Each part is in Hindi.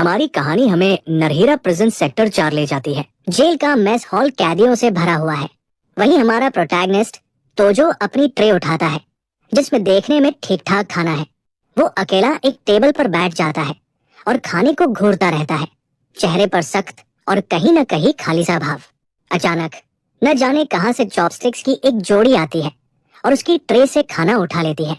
हमारी कहानी हमें नरहीरा प्रिजन सेक्टर 4 ले जाती है। जेल का मेस हॉल कैदियों से भरा हुआ है। वहीं हमारा प्रोटैगनिस्ट तोजो अपनी ट्रे उठाता है जिसमें देखने में ठीक ठाक खाना है। वो अकेला एक टेबल पर बैठ जाता है और खाने को घूरता रहता है, चेहरे पर सख्त और कहीं न कहीं खाली सा भाव। अचानक न जाने कहां से चॉपस्टिक्स की एक जोड़ी आती है और उसकी ट्रे से खाना उठा लेती है।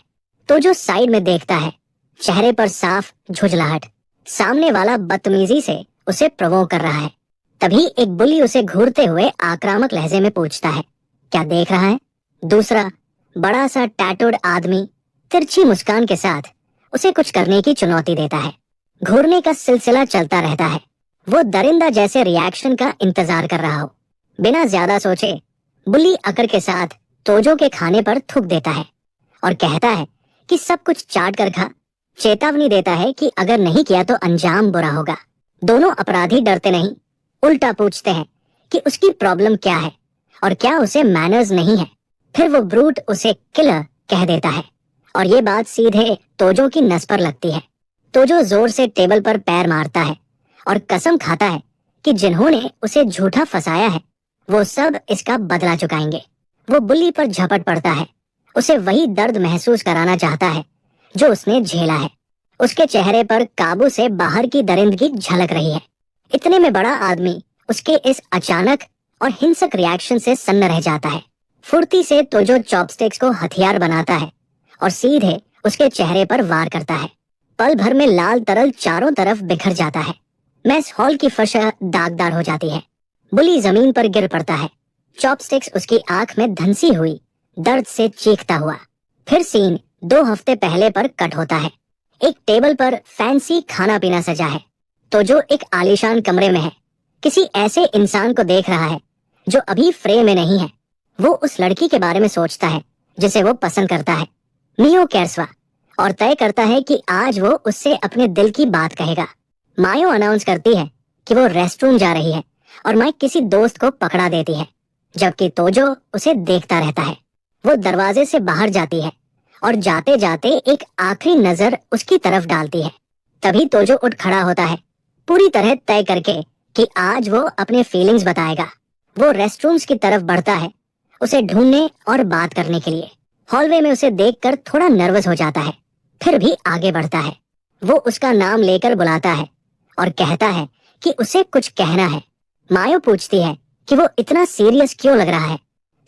तोजो साइड में देखता है, चेहरे पर साफ झुंझलाहट। सामने वाला बदतमीजी से उसे प्रोवोक कर रहा है। तभी एक बुली उसे घूरते हुए आक्रामक लहजे में पूछता है, क्या देख रहा है? दूसरा बड़ा सा टैटूड आदमी तिरछी मुस्कान के साथ उसे कुछ करने की चुनौती देता है। घूरने का सिलसिला चलता रहता है। वो दरिंदा जैसे रिएक्शन का इंतजार कर रहा हो। बिना ज्यादा सोचे बुली अकड़ के साथ तोजो के खाने पर थूक देता है और कहता है कि सब कुछ चाट कर खा। चेतावनी देता है कि अगर नहीं किया तो अंजाम बुरा होगा। दोनों अपराधी डरते नहीं, उल्टा पूछते हैं कि उसकी प्रॉब्लम क्या है और क्या उसे मैनर्स नहीं है। फिर वो ब्रूट उसे किलर कह देता है और ये बात सीधे तोजो की नस पर लगती है। तोजो जोर से टेबल पर पैर मारता है और कसम खाता है कि जिन्होंने उसे झूठा फंसाया है वो सब इसका बदला चुकाएंगे। वो बुली पर झपट पड़ता है, उसे वही दर्द महसूस कराना चाहता है जो उसने झेला है। उसके चेहरे पर काबू से बाहर की दरिंदगी झलक रही है। इतने में बड़ा आदमी उसके इस अचानक और हिंसक रिएक्शन से सन्न रह जाता है। फुर्ती से तोजो चॉपस्टिक्स को हथियार बनाता है और सीधे उसके चेहरे पर वार करता है। पल भर में लाल तरल चारों तरफ बिखर जाता है। मेस हॉल की फर्श दागदार हो जाती है। बुली जमीन पर गिर पड़ता है, चॉपस्टिक्स उसकी आंख में धंसी हुई दर्द से चीखता हुआ। फिर सीन 2 हफ्ते पहले पर कट होता है। एक टेबल पर फैंसी खाना पीना सजा है। तो जो एक आलीशान कमरे में है, किसी ऐसे इंसान को देख रहा है जो अभी फ्रेम में नहीं है। वो उस लड़की के बारे में सोचता है जिसे वो पसंद करता है, मियो कैरस्वा, और तय करता है कि आज वो उससे अपने दिल की बात कहेगा। मायो अनाउंस करती है कि वो रेस्टरूम जा रही है और माइक किसी दोस्त को पकड़ा देती है, जबकि तोजो उसे देखता रहता है। वो दरवाजे से बाहर जाती है और जाते जाते एक आखिरी नजर उसकी तरफ डालती है। तभी तोजो उठ खड़ा होता है, पूरी तरह तय करके कि आज वो अपने फीलिंग्स बताएगा। वो रेस्टरूम्स की तरफ बढ़ता है, उसे ढूंढने और बात करने के लिए। हॉलवे में उसे देखकर थोड़ा नर्वस हो जाता है, फिर भी आगे बढ़ता है। वो उसका नाम लेकर बुलाता है और कहता है कि उसे कुछ कहना है। मायो पूछती है कि वो इतना सीरियस क्यों लग रहा है।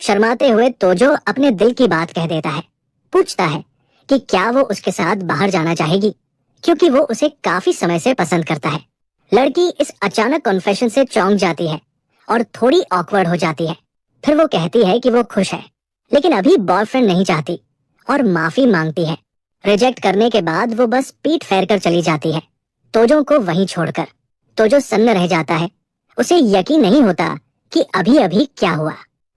शर्माते हुए तोजो अपने दिल की बात कह देता है। पूछता है कि क्या वो उसके साथ बाहर जाना चाहेगी, क्योंकि वो उसे काफी समय से पसंद करता है। लड़की इस अचानक कॉन्फेशन से चौंक जाती है और थोड़ी ऑकवर्ड हो जाती है। फिर वो कहती है कि वो खुश है लेकिन अभी बॉयफ्रेंड नहीं चाहती और माफी मांगती है। रिजेक्ट करने के बाद वो बस पीठ फेर कर चली जाती है, तोजो को वहीं छोड़कर। तोजो सन्न रह जाता है, उसे यकीन नहीं होता कि अभी अभी क्या हुआ।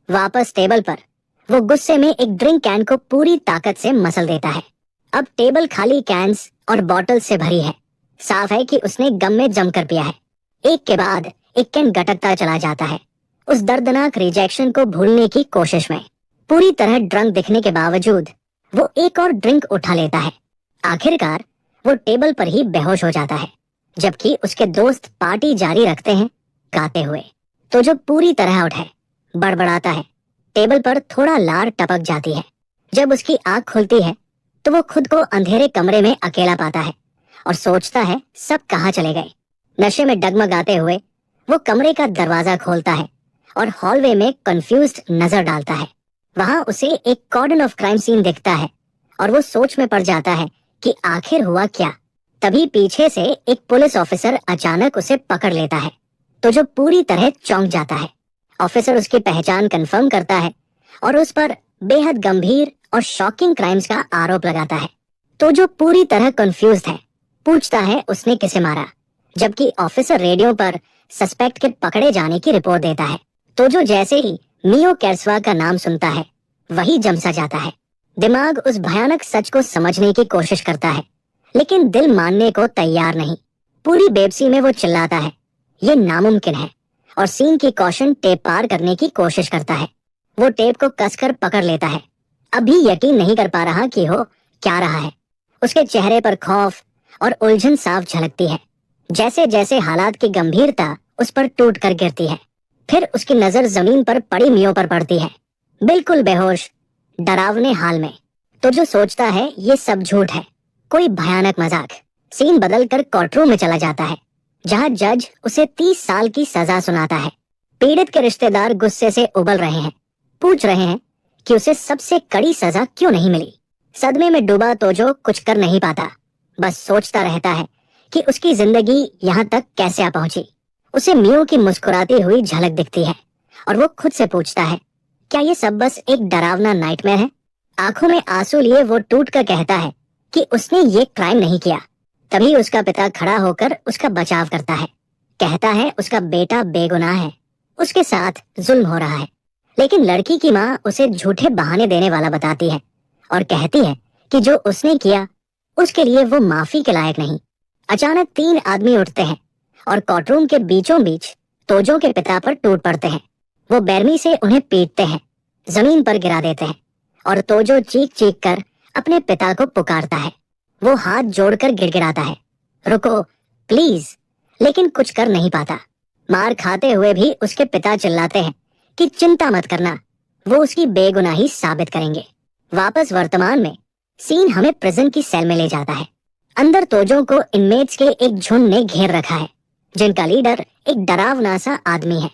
वापस टेबल पर वो गुस्से में एक ड्रिंक कैन को पूरी ताकत से मसल देता है। अब टेबल खाली कैन्स और बॉटल से भरी है। साफ है कि उसने गम में जमकर पिया है। एक के बाद एक कैन गटकता चला जाता है, उस दर्दनाक रिजेक्शन को भूलने की कोशिश में। पूरी तरह ड्रंक दिखने के बावजूद वो एक और ड्रिंक उठा लेता है। आखिरकार वो टेबल पर ही बेहोश हो जाता है, जबकि उसके दोस्त पार्टी जारी रखते हैं गाते हुए। तो जो पूरी तरह उठे, बड़बड़ाता है। टेबल पर थोड़ा लार टपक जाती है। जब उसकी आंख खुलती है तो वो खुद को अंधेरे कमरे में अकेला पाता है और सोचता है सब कहाँ चले गए। नशे में डगमगाते हुए वो कमरे का दरवाजा खोलता है और हॉलवे में कंफ्यूज्ड नजर डालता है। वहां उसे एक कॉर्डन ऑफ क्राइम सीन दिखता है और वो सोच में पड़ जाता है कि आखिर हुआ क्या। तभी पीछे से एक पुलिस ऑफिसर अचानक उसे पकड़ लेता है, तो जो पूरी तरह चौंक जाता है। ऑफिसर उसकी पहचान कंफर्म करता है और उस पर बेहद गंभीर और शॉकिंग क्राइम्स का आरोप लगाता है। तो जो पूरी तरह कंफ्यूज्ड है, पूछता है उसने किसे मारा, जबकि ऑफिसर रेडियो पर सस्पेक्ट के पकड़े जाने की रिपोर्ट देता है। तो जो जैसे ही मियो कैरस्वा का नाम सुनता है वही जम सा जाता है। दिमाग उस भयानक सच को समझने की कोशिश करता है लेकिन दिल मानने को तैयार नहीं। पूरी बेबसी में वो चिल्लाता है, ये नामुमकिन है, और सीन की कॉशन टेप पार करने की कोशिश करता है। वो टेप को कसकर पकड़ लेता है, अभी यकीन नहीं कर पा रहा कि हो क्या रहा है। उसके चेहरे पर खौफ और उलझन साफ झलकती है, जैसे जैसे हालात की गंभीरता उस पर टूट कर गिरती है, फिर उसकी नजर जमीन पर पड़ी मियों पर पड़ती है, बिल्कुल बेहोश, डरावने हाल में। तो जो सोचता है ये सब झूठ है, कोई भयानक मजाक। सीन बदलकर कोर्टरूम में चला जाता है, जहां जज उसे 30 साल की सजा सुनाता है। पीड़ित के रिश्तेदार गुस्से से उबल रहे हैं, पूछ रहे हैं कि उसे सबसे कड़ी सजा क्यों नहीं मिली। सदमे में डूबा तोजो कुछ कर नहीं पाता, बस सोचता रहता है कि उसकी जिंदगी यहाँ तक कैसे आ पहुंची। उसे मियो की मुस्कुराती हुई झलक दिखती है और वो खुद से पूछता है, क्या ये सब बस एक डरावना नाइटमेयर है? आंखों में आंसू लिए वो टूट कर कहता है कि उसने ये क्राइम नहीं किया। तभी उसका पिता खड़ा होकर उसका बचाव करता है, कहता है उसका बेटा बेगुनाह है, उसके साथ जुल्म हो रहा है। लेकिन लड़की की माँ उसे झूठे बहाने देने वाला बताती है और कहती है कि जो उसने किया उसके लिए वो माफी के लायक नहीं। अचानक 3 आदमी उठते हैं और कोर्टरूम के बीचों बीच तोजो के पिता पर टूट पड़ते हैं। वो बेरमी से उन्हें पीटते हैं, जमीन पर गिरा देते हैं और तोजो चीख चीख कर अपने पिता को पुकारता है। वो हाथ जोड़कर गिड़गिड़ाता है, रुको प्लीज, लेकिन कुछ कर नहीं पाता। मार खाते हुए भी उसके पिता चिल्लाते हैं कि चिंता मत करना, वो उसकी बेगुनाही साबित करेंगे। वापस वर्तमान में सीन हमें प्रिजन की सेल में ले जाता है। अंदर तोजो को इनमेट्स के एक झुंड ने घेर रखा है, जिनका लीडर एक डरावना सा आदमी है।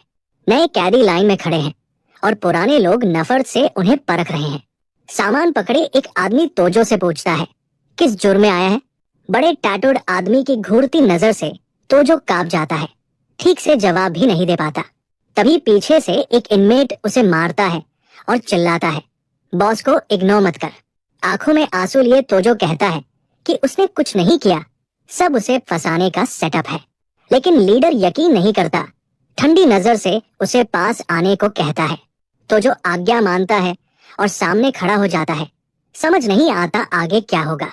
नए कैदी लाइन में खड़े हैं और पुराने लोग नफरत से उन्हें परख रहे हैं। सामान पकड़े एक आदमी तोजो से पूछता है, किस जुर्म में आया है? बड़े टैटूड आदमी की घूरती नजर से तोजो कांप जाता है, ठीक से जवाब भी नहीं दे पाता। तभी पीछे से एक इनमेट उसे मारता है और चिल्लाता है, बॉस को इग्नोर मत कर। आंखों में आंसू लिए तोजो कहता है कि उसने कुछ नहीं किया, सब उसे फंसाने का सेटअप है। लेकिन लीडर यकीन नहीं करता, ठंडी नजर से उसे पास आने को कहता है। तोजो आज्ञा मानता है और सामने खड़ा हो जाता है। समझ नहीं आता आगे क्या होगा।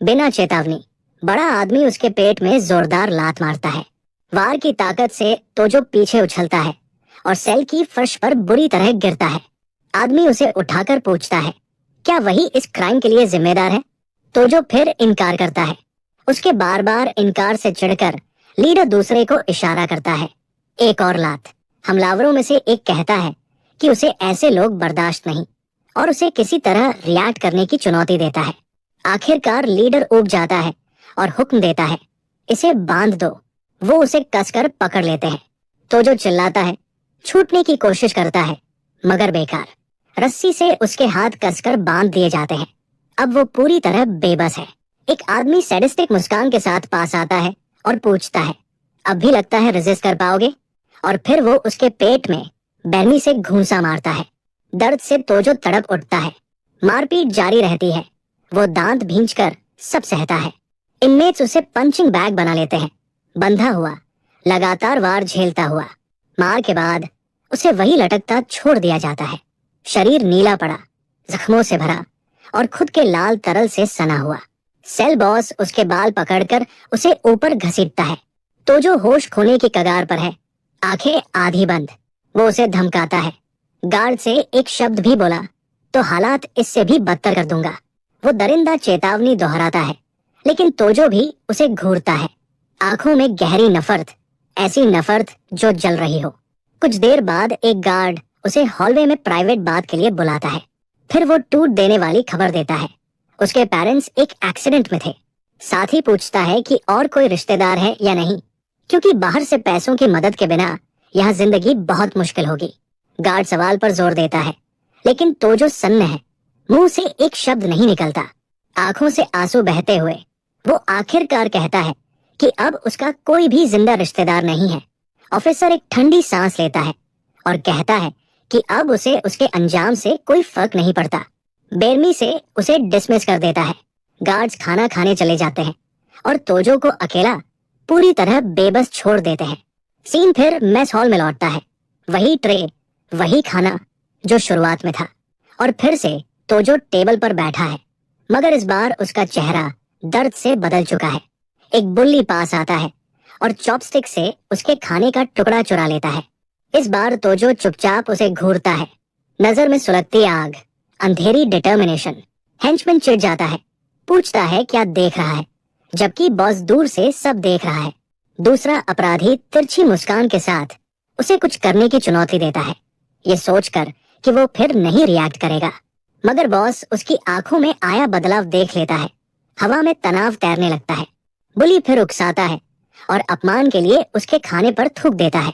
बिना चेतावनी बड़ा आदमी उसके पेट में जोरदार लात मारता है। वार की ताकत से तोजो पीछे उछलता है और सेल की फर्श पर बुरी तरह गिरता है। आदमी उसे उठाकर पूछता है, क्या वही इस क्राइम के लिए जिम्मेदार है? तोजो फिर इनकार करता है। उसके बार बार इनकार से चिढ़कर लीडर दूसरे को इशारा करता है, एक और लात। हमलावरों में से एक कहता है कि उसे ऐसे लोग बर्दाश्त नहीं और उसे किसी तरह रिएक्ट करने की चुनौती देता है। आखिरकार लीडर ऊब जाता है और हुक्म देता है, इसे बांध दो। वो उसे कसकर पकड़ लेते हैं। तोजो चिल्लाता है, छूटने की कोशिश करता है, मगर बेकार। रस्सी से उसके हाथ कसकर बांध दिए जाते हैं। अब वो पूरी तरह बेबस है। एक आदमी सैडिस्टिक मुस्कान के साथ पास आता है और पूछता है, अब भी लगता है रेजिस्ट कर पाओगे? और फिर वो उसके पेट में बेरमी से घूंसा मारता है। दर्द से तोजो तड़प उठता है। मारपीट जारी रहती है। वो दांत भींचकर सब सहता है। इनमेट्स उसे पंचिंग बैग बना लेते हैं, बंधा हुआ, लगातार वार झेलता हुआ। मार के बाद उसे वही लटकता छोड़ दिया जाता है। शरीर नीला पड़ा, जख्मों से भरा और खुद के लाल तरल से सना हुआ। सेल बॉस उसके बाल पकड़कर उसे ऊपर घसीटता है। तोजो होश खोने की कगार पर है, आंखें आधी बंद। वो उसे धमकाता है, गार्ड से एक शब्द भी बोला तो हालात इससे भी बदतर कर दूंगा। वो दरिंदा चेतावनी दोहराता है, लेकिन तोजो भी उसे घूरता है। आंखों में गहरी नफरत, ऐसी नफरत जो जल रही हो। कुछ देर बाद एक गार्ड उसे हॉलवे में प्राइवेट बात के लिए बुलाता है। फिर वो टूट देने वाली खबर देता है, उसके पेरेंट्स एक एक्सीडेंट में थे। साथ ही पूछता है कि और कोई रिश्तेदार है या नहीं, क्योंकि बाहर से पैसों की मदद के बिना यहाँ जिंदगी बहुत मुश्किल होगी। गार्ड सवाल पर जोर देता है, लेकिन तोजो सन्न है, मुंह से एक शब्द नहीं निकलता। आंखों से आंसू बहते हुए वो आखिरकार कहता है कि अब उसका कोई भी जिंदा रिश्तेदार नहीं है। ऑफिसर एक ठंडी सांस लेता है और कहता है कि अब उसे उसके अंजाम से कोई फर्क नहीं पड़ता। बेरमी से उसे डिसमिस कर देता है। गार्ड्स खाना खाने चले जाते हैं और तोजो को अकेला पूरी तरह बेबस छोड़ देते हैं। सीन फिर मेस हॉल में लौटता है। वही ट्रे, वही खाना जो शुरुआत में था, और फिर से तोजो टेबल पर बैठा है, मगर इस बार उसका चेहरा दर्द से बदल चुका है। एक बुल्ली पास आता है और चॉपस्टिक से उसके खाने का टुकड़ा चुरा लेता है। इस बार तोजो चुपचाप उसे घूरता है। नजर में सुलगती आग, अंधेरी डिटर्मिनेशन। हेंचमैन चिढ़ जाता है, पूछता है क्या देख रहा है, जबकि बॉस दूर से सब देख रहा है। दूसरा अपराधी तिरछी मुस्कान के साथ उसे कुछ करने की चुनौती देता है, ये सोचकर कि वो फिर नहीं रिएक्ट करेगा। मगर बॉस उसकी आंखों में आया बदलाव देख लेता है। हवा में तनाव तैरने लगता है। बुली फिर उकसाता है और अपमान के लिए उसके खाने पर थूक देता है।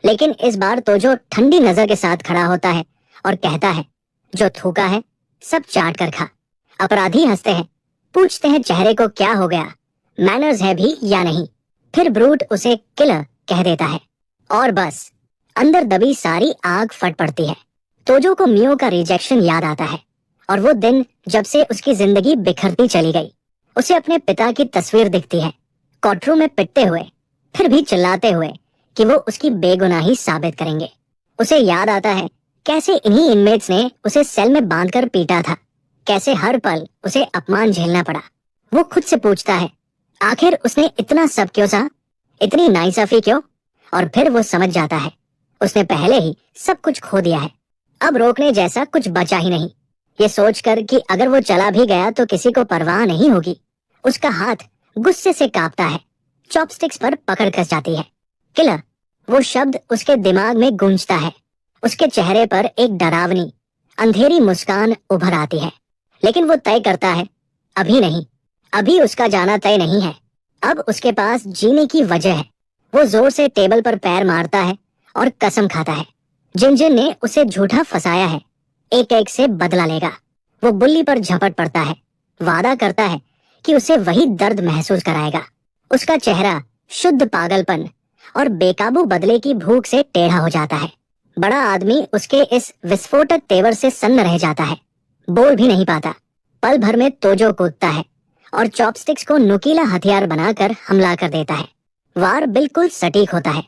लेकिन इस बार तो जो ठंडी नजर के साथ खड़ा होता है और कहता है, जो थूका है सब चाट कर खा। अपराधी हंसते हैं, पूछते हैं चेहरे को क्या हो गया, मैनर्स है भी या नहीं। फिर ब्रूट उसे किलर कह देता है और बस अंदर दबी सारी आग फट पड़ती है। तोजो को मियो का रिजेक्शन याद आता है और वो दिन जब से उसकी जिंदगी बिखरती चली गई। उसे अपने पिता की तस्वीर दिखती है, कोर्टरूम में पिटते हुए, फिर भी चिल्लाते हुए कि वो उसकी बेगुनाही साबित करेंगे। उसे याद आता है कैसे इन्हीं इनमेट्स ने उसे सेल में बांधकर पीटा था, कैसे हर पल उसे अपमान झेलना पड़ा। वो खुद से पूछता है, आखिर उसने इतना सब क्यों सहा, इतनी नाइंसाफी क्यों? और फिर वो समझ जाता है उसने पहले ही सब कुछ खो दिया है। अब रोकने जैसा कुछ बचा ही नहीं। ये सोचकर कि अगर वो चला भी गया तो किसी को परवाह नहीं होगी, उसका हाथ गुस्से से कांपता है, चॉपस्टिक्स पर पकड़ कस जाती है। किलर, वो शब्द उसके दिमाग में गूंजता है। उसके चेहरे पर एक डरावनी अंधेरी मुस्कान उभर आती है। लेकिन वो तय करता है, अभी नहीं, अभी उसका जाना तय नहीं है। अब उसके पास जीने की वजह है। वो जोर से टेबल पर पैर मारता है और कसम खाता है, जिन जिन ने उसे झूठा फंसाया है एक एक से बदला लेगा। वो बुल्ली पर झपट पड़ता है, वादा करता है कि उसे वही दर्द महसूस कराएगा। उसका चेहरा शुद्ध पागलपन और बेकाबू बदले की भूख से टेढ़ा हो जाता है। बड़ा आदमी उसके इस विस्फोटक तेवर से सन्न रह जाता है, बोल भी नहीं पाता। पल भर में तोजो कूदता है और चॉपस्टिक्स को नुकीला हथियार बनाकर हमला कर देता है। वार बिल्कुल सटीक होता है।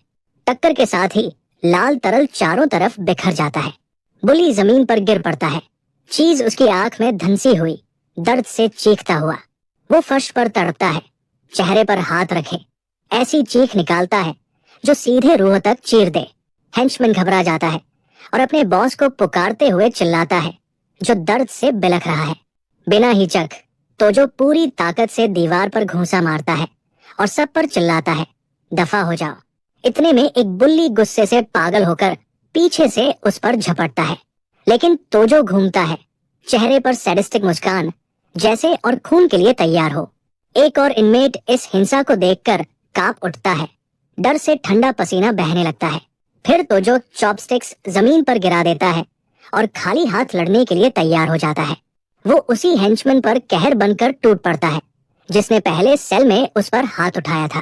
टक्कर के साथ ही लाल तरल चारों तरफ बिखर जाता है। बुली जमीन पर गिर पड़ता है, चीज उसकी आंख में धंसी हुई, दर्द से चीखता हुआ। वो फर्श पर तड़पता है, चेहरे पर हाथ रखे ऐसी चीख निकालता है जो सीधे रूह तक चीर दे। हेंचमैन घबरा जाता है और अपने बॉस को पुकारते हुए चिल्लाता है, जो दर्द से बिलख रहा है। बिना हिचक तोजो पूरी ताकत से दीवार पर घूंसा मारता है और सब पर चिल्लाता है, दफा हो जाओ। इतने में एक बुल्ली गुस्से से पागल होकर पीछे से उस पर झपटता है। लेकिन तोजो घूमता है, चेहरे पर सैडिस्टिक मुस्कान जैसे और खून के लिए तैयार हो। एक और इनमेट इस हिंसा को देखकर कांप उठता है, डर से ठंडा पसीना बहने लगता है। फिर तोजो चॉपस्टिक्स जमीन पर गिरा देता है और खाली हाथ लड़ने के लिए तैयार हो जाता है। वो उसी हेंचमैन पर कहर बनकर टूट पड़ता है जिसने पहले सेल में उस पर हाथ उठाया था।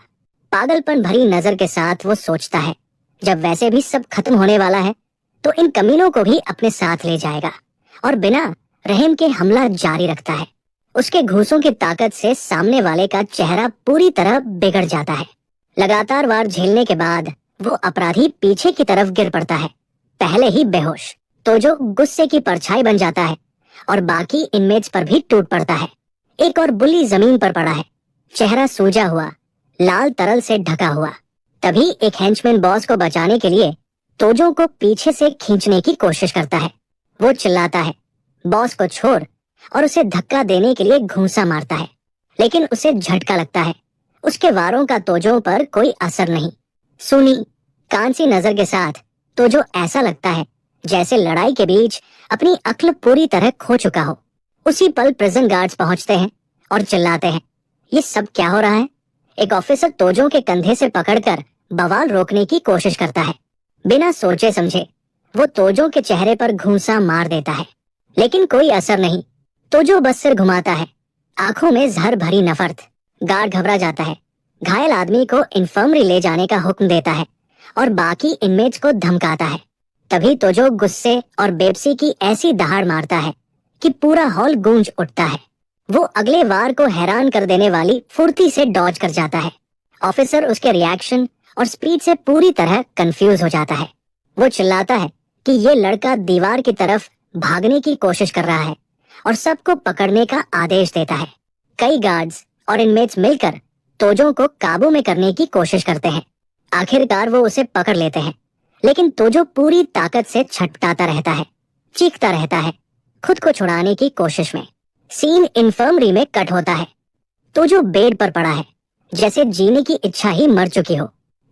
पागलपन भरी नजर के साथ वो सोचता है, जब वैसे भी सब खत्म होने वाला है तो इन कमीनों को भी अपने साथ ले जाएगा, और बिना रहम के हमला जारी रखता है। उसके घूंसों की ताकत से सामने वाले का चेहरा पूरी तरह बिगड़ जाता है। लगातार वार झेलने के बाद वो अपराधी पीछे की तरफ गिर पड़ता है, पहले ही बेहोश। तोजो गुस्से की परछाई बन जाता है और बाकी इनमेट्स पर भी टूट पड़ता है। एक और बुली जमीन पर पड़ा है, चेहरा सूजा हुआ, लाल तरल से ढका हुआ। तभी एक हेंचमैन बॉस को बचाने के लिए तोजो को पीछे से खींचने की कोशिश करता है। वो चिल्लाता है, बॉस को छोड़, और उसे धक्का देने के लिए घूंसा मारता है। लेकिन उसे झटका लगता है। उसके वारों का तोजो पर कोई असर नहीं। सुनी कांसी नजर के साथ तोजो ऐसा लगता है जैसे लड़ाई के बीच अपनी अक्ल पूरी तरह खो चुका हो। उसी पल प्रिजन गार्ड्स पहुंचते हैं और चिल्लाते हैं, ये सब क्या हो रहा है? एक ऑफिसर तोजो के कंधे से पकड़कर बवाल रोकने की कोशिश करता है। बिना सोचे समझे वो तोजो के चेहरे पर घूंसा मार देता है, लेकिन कोई असर नहीं। तोजो बस सिर घुमाता है, आंखों में जहर भरी नफरत। गार्ड घबरा जाता है, घायल आदमी को इन्फर्मरी ले जाने का हुक्म देता है और बाकी इनमेट्स को धमकाता है। तभी तोजो गुस्से और बेबसी की ऐसी दहाड़ मारता है कि पूरा हॉल गूंज उठता है। वो अगले वार को हैरान कर देने वाली फुर्ती से डॉज कर जाता है। ऑफिसर उसके रिएक्शन और स्पीड से पूरी तरह कंफ्यूज हो जाता है। वो चिल्लाता है कि ये लड़का दीवार की तरफ भागने की कोशिश कर रहा है और सबको पकड़ने का आदेश देता है। कई गार्ड्स और इनमेट्स मिलकर तोजो को काबू में करने की कोशिश करते हैं। आखिरकार वो उसे पकड़ लेते हैं, लेकिन तोजो पूरी ताकत से छटपटाता रहता है, चीखता रहता है, खुद को छुड़ाने की कोशिश में। सीन इन्फर्मरी में कट होता है। तोजो बेड पर पड़ा है, जैसे जीने की इच्छा ही मर चुकी हो।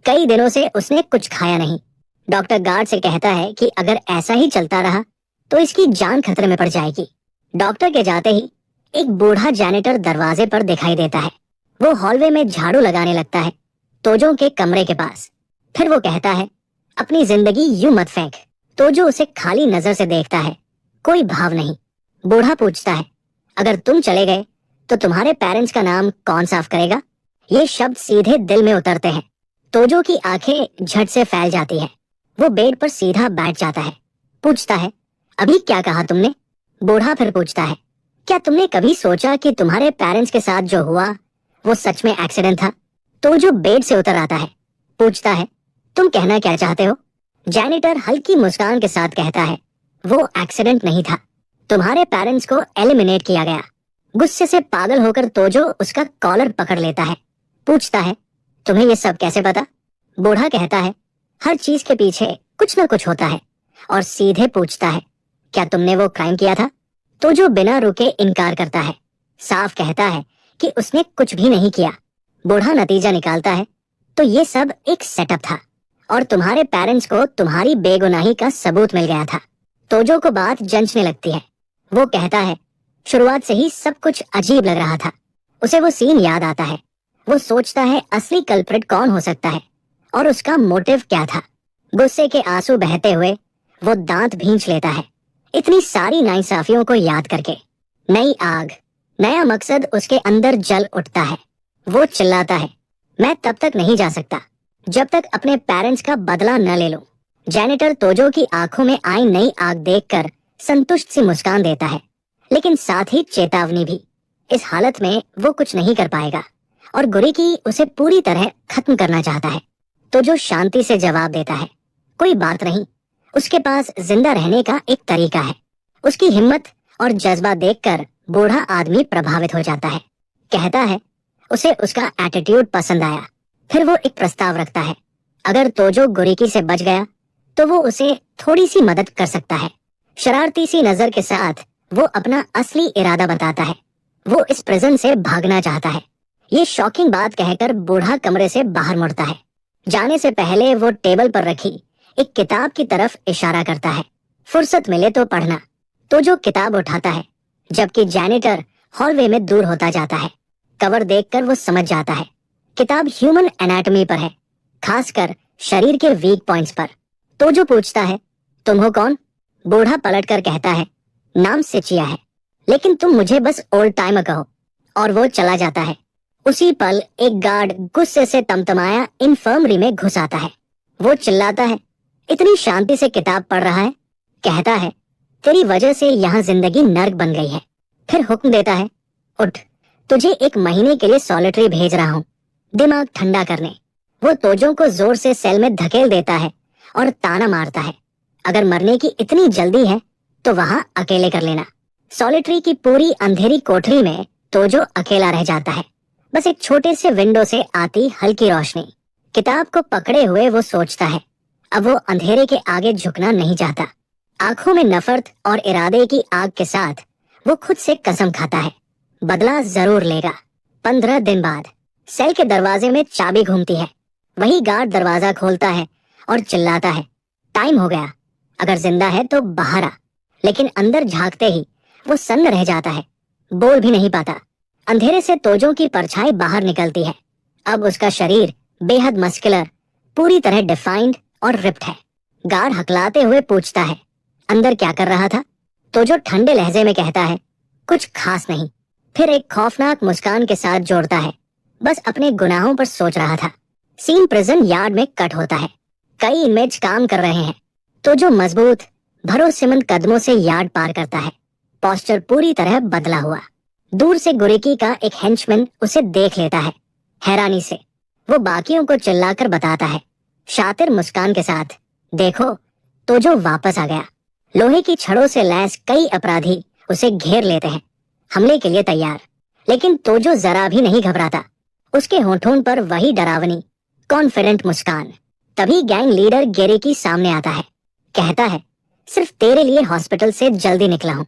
कई दिनों से उसने कुछ खाया नहीं। डॉक्टर गार्ड से कहता है कि अगर ऐसा ही चलता रहा तो इसकी जान खतरे में पड़ जाएगी। डॉक्टर के जाते ही एक बूढ़ा जैनिटर दरवाजे पर दिखाई देता है। वो हॉलवे में झाड़ू लगाने लगता है, तोजो के कमरे के पास। फिर वो कहता है, अपनी जिंदगी यूं मत फेंक। तोजो उसे खाली नजर से देखता है, कोई भाव नहीं। बूढ़ा पूछता है, अगर तुम चले गए तो तुम्हारे पेरेंट्स का नाम कौन साफ करेगा? ये शब्द सीधे दिल में उतरते हैं। तोजो की आंखें झट से फैल जाती है। वो बेड पर सीधा बैठ जाता है। पूछता है, अभी क्या कहा तुमने? बूढ़ा फिर पूछता है, क्या तुमने कभी सोचा कि तुम्हारे पेरेंट्स के साथ जो हुआ वो सच में एक्सीडेंट था? तोजो बेड से उतर आता है। पूछता है, तुम कहना क्या चाहते हो? जैनिटर हल्की मुस्कान के साथ कहता है, वो एक्सीडेंट नहीं था, तुम्हारे पेरेंट्स को एलिमिनेट किया गया। गुस्से से पागल होकर तोजो उसका कॉलर पकड़ लेता है। पूछता है, तुम्हें ये सब कैसे पता? बूढ़ा कहता है, हर चीज के पीछे कुछ न कुछ होता है। और सीधे पूछता है, क्या तुमने वो क्राइम किया था? तोजो बिना रुके इनकार करता है, साफ कहता है कि उसने कुछ भी नहीं किया। बूढ़ा नतीजा निकालता है, तो ये सब एक सेटअप था और तुम्हारे पेरेंट्स को तुम्हारी बेगुनाही का सबूत मिल गया था। तोजो को बात जंचने लगती है। वो कहता है, शुरुआत से ही सब कुछ अजीब लग रहा था। उसे वो सीन याद आता है। वो सोचता है असली कल्प्रिट कौन हो सकता है और उसका मोटिव क्या था। गुस्से के आंसू बहते हुए वो दांत भींच लेता है, इतनी सारी नाइंसाफियों को याद करके। नई आग, नया मकसद उसके अंदर जल उठता है। वो चिल्लाता है, मैं तब तक नहीं जा सकता जब तक अपने पेरेंट्स का बदला न ले लूं। जैनिटर तोजो की आंखों में आई नई आग देखकर संतुष्ट सी मुस्कान देता है, लेकिन साथ ही चेतावनी भी। इस हालत में वो कुछ नहीं कर पाएगा और गुरिकी उसे पूरी तरह खत्म करना चाहता है। तोजो शांति से जवाब देता है, कोई बात नहीं, उसके पास जिंदा रहने का एक तरीका है। उसकी हिम्मत और जज्बा देखकर बूढ़ा आदमी प्रभावित हो जाता है। कहता है, उसे उसका एटीट्यूड पसंद आया। फिर वो एक प्रस्ताव रखता है, अगर तोजो गुरिकी से बच गया तो वो उसे थोड़ी सी मदद कर सकता है। शरारती सी नजर के साथ वो अपना असली इरादा बताता है। वो इस प्रिजन से भागना चाहता है। ये शॉकिंग बात कहकर बूढ़ा कमरे से बाहर मुड़ता है। जाने से पहले वो टेबल पर रखी एक किताब की तरफ इशारा करता है, फुर्सत मिले तो पढ़ना। तो जो किताब उठाता है, जबकि जैनिटर हॉलवे में दूर होता जाता है। कवर देखकर वो समझ जाता है किताब ह्यूमन एनाटॉमी पर है, खासकर शरीर के वीक पॉइंट्स पर। तो जो पूछता है, तुम हो कौन? बूढ़ा पलटकर कहता है, नाम सिचिया है, लेकिन तुम मुझे बस ओल्ड टाइमर कहो। और वो चला जाता है। उसी पल एक गार्ड गुस्से से तमतमाया इन्फर्मरी में घुस आता है। वो चिल्लाता है, इतनी शांति से किताब पढ़ रहा है। कहता है, तेरी वजह से यहाँ जिंदगी नर्क बन गई है। फिर हुक्म देता है, उठ, तुझे 1 महीने के लिए सॉलिटरी भेज रहा हूँ, दिमाग ठंडा करने। वो तोजो को जोर से सेल में धकेल देता है और ताना मारता है, अगर मरने की इतनी जल्दी है तो वहाँ अकेले कर लेना। सॉलिटरी की पूरी अंधेरी कोठरी में तोजो अकेला रह जाता है, बस एक छोटे से विंडो से आती हल्की रोशनी। किताब को पकड़े हुए वो सोचता है, अब वो अंधेरे के आगे झुकना नहीं चाहता। आंखों में नफरत और इरादे की आग के साथ वो खुद से कसम खाता है, बदला जरूर लेगा। 15 दिन बाद सेल के दरवाजे में चाबी घूमती है। वही गार्ड दरवाजा खोलता है और चिल्लाता है, टाइम हो गया, अगर जिंदा है तो बाहर आ। लेकिन अंदर झांकते ही वो सन्न रह जाता है, बोल भी नहीं पाता। अंधेरे से तोजो की परछाई बाहर निकलती है। अब उसका शरीर बेहद मस्कुलर, पूरी तरह डिफाइंड और रिप्ड है। गार्ड हकलाते हुए पूछता है, अंदर क्या कर रहा था? तोजो ठंडे लहजे में कहता है, कुछ खास नहीं। फिर एक खौफनाक मुस्कान के साथ जोड़ता है, बस अपने गुनाहों पर सोच रहा था। सीन प्रिजन यार्ड में कट होता है। कई इनमेट्स काम कर रहे हैं। तोजो मजबूत, भरोसेमंद कदमों से यार्ड पार करता है, पोस्चर पूरी तरह बदला हुआ। दूर से गुरिकी का एक हेंचमैन उसे देख लेता है। हैरानी से वो बाकियों को चिल्लाकर बताता है, शातिर मुस्कान के साथ, देखो तोजो वापस आ गया। लोहे की छड़ों से लैस कई अपराधी उसे घेर लेते हैं, हमले के लिए तैयार। लेकिन तोजो जरा भी नहीं घबराता। उसके होठों पर वही डरावनी, कॉन्फिडेंट मुस्कान। तभी गैंग लीडर गेरिकी सामने आता है। कहता है, सिर्फ तेरे लिए हॉस्पिटल से जल्दी निकला हूँ।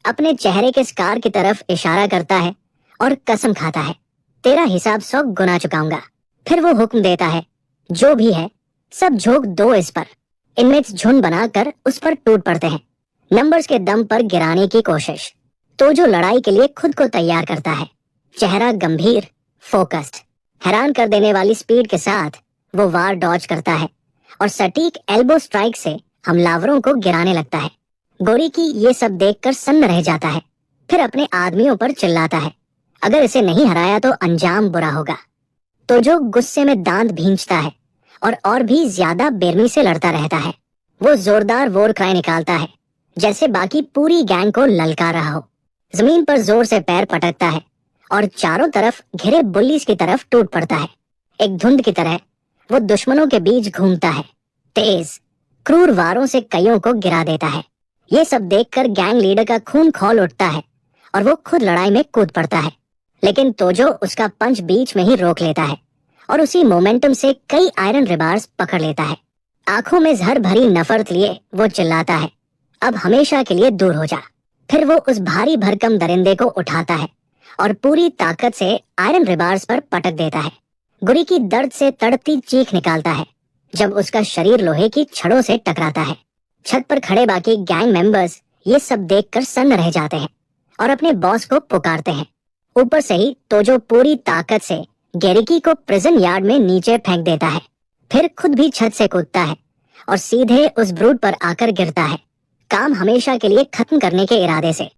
अपने चेहरे के स्कार की तरफ इशारा करता है और कसम खाता है, तेरा हिसाब 100 गुना चुकाऊंगा। फिर वो हुक्म देता है, जो भी है सब झोंक दो इस पर। इनमेट्स झुंड बनाकर उस पर टूट पड़ते हैं, नंबर्स के दम पर गिराने की कोशिश। तो जो लड़ाई के लिए खुद को तैयार करता है, चेहरा गंभीर, फोकस्ड, हैरान कर देने वाली स्पीड के साथ वो वार डॉज करता है और सटीक एल्बो स्ट्राइक से हमलावरों को गिराने लगता है। गोरीकी ये सब देखकर सन्न रह जाता है, फिर अपने आदमियों पर चिल्लाता है, अगर इसे नहीं हराया तो अंजाम बुरा होगा। तो जो गुस्से में दांत भींचता है और भी ज्यादा बेरमी से लड़ता रहता है। वो जोरदार वॉर क्राई निकालता है, जैसे बाकी पूरी गैंग को ललकार रहा हो। जमीन पर जोर से पैर पटकता है और चारों तरफ घिरे बुल्लीज की तरफ टूट पड़ता है। एक धुंध की तरह वो दुश्मनों के बीच घूमता है, तेज क्रूर वारों से कईयों को गिरा देता है। ये सब देखकर गैंग लीडर का खून खौल उठता है और वो खुद लड़ाई में कूद पड़ता है, लेकिन तोजो उसका पंच बीच में ही रोक लेता है और उसी मोमेंटम से कई आयरन रिबार्स पकड़ लेता है। आंखों में जहर भरी नफरत लिए वो चिल्लाता है, अब हमेशा के लिए दूर हो जा। फिर वो उस भारी भरकम दरिंदे को उठाता है और पूरी ताकत से आयरन रिबार्स पर पटक देता है। गुरी की दर्द से तड़पती चीख निकालता है जब उसका शरीर लोहे की छड़ों से टकराता है। छत पर खड़े बाकी गैंग मेंबर्स ये सब देखकर सन्न रह जाते हैं और अपने बॉस को पुकारते हैं। ऊपर से ही तोजो पूरी ताकत से गेरिकी को प्रिजन यार्ड में नीचे फेंक देता है, फिर खुद भी छत से कूदता है और सीधे उस ब्रूड पर आकर गिरता है, काम हमेशा के लिए खत्म करने के इरादे से।